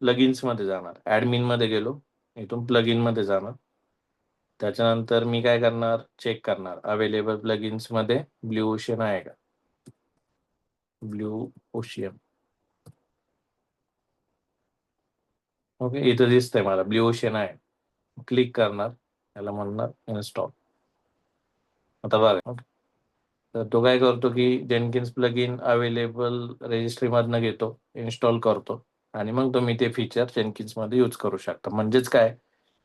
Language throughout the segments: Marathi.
प्लगइन्स मध्ये जाणार, ऍडमिन मध्ये गेलो, इथून प्लगइन मध्ये जाणार. त्याच्यानंतर मी काय करणार, चेक करणार अवेलेबल प्लगइन्स मध्ये ब्लू ओशन आहे का. ब्लू ओशियन, ओके, इथं दिसतंय मला ब्लू ओशन आहे. क्लिक करणार, याला म्हणणार इन्स्टॉल. आता बघा, ओके. तर तो काय करतो की जेनकिन्स प्लगइन अवेलेबल रजिस्ट्री मधनं घेतो, इन्स्टॉल करतो, आणि मग तुम्ही ते फीचर जेनकिन्स मध्ये यूज करू शकता. म्हणजेच काय,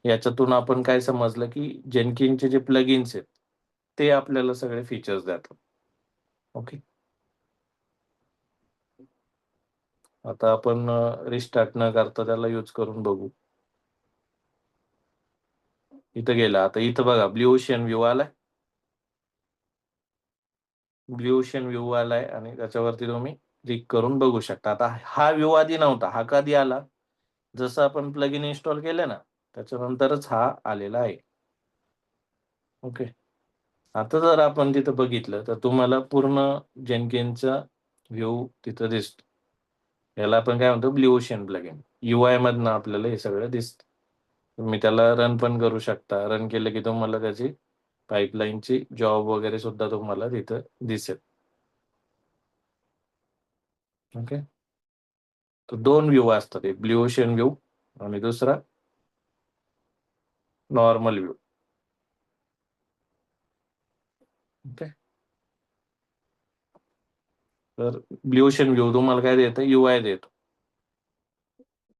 याच्यातून आपण काय समजलं की जेनकिनचे जे प्लगइन्स आहेत ते आपल्याला सगळे फीचर्स देतात. ओके, आता आपण रिस्टार्ट न करता त्याला यूज करून बघू. इथं गेला, आता इथं बघा ब्लू ओशन व्ह्यू आलाय. ब्लू ओशन व्ह्यू आलाय आणि त्याच्यावरती तुम्ही क्लिक करून बघू शकता. आता हा व्ह्यू आधी नव्हता, हा कधी आला, जसं आपण प्लगइन इन्स्टॉल केलं ना त्याच्यानंतरच हा आलेला आहे. ओके, आता जर आपण तिथं बघितलं तर तुम्हाला पूर्ण जेनकिनचा व्ह्यू तिथं दिसतो. याला आपण काय म्हणतो, ब्लू ओशन प्लगइन. UI मधनं आपल्याला हे सगळं दिसतं. तुम्ही त्याला रन पण करू शकता. रन केलं की तुम्हाला त्याची पाईपलाईनची जॉब वगैरे सुद्धा तुम्हाला तिथं दिसेल. ओके, तर दोन व्ह्यू असतात, एक ब्लू ओशन व्ह्यू आणि दुसरा नॉर्मल व्ह्यू. ओके, तर ब्लू ओशन व्ह्यू तुम्हाला काय देतं, UI देतो.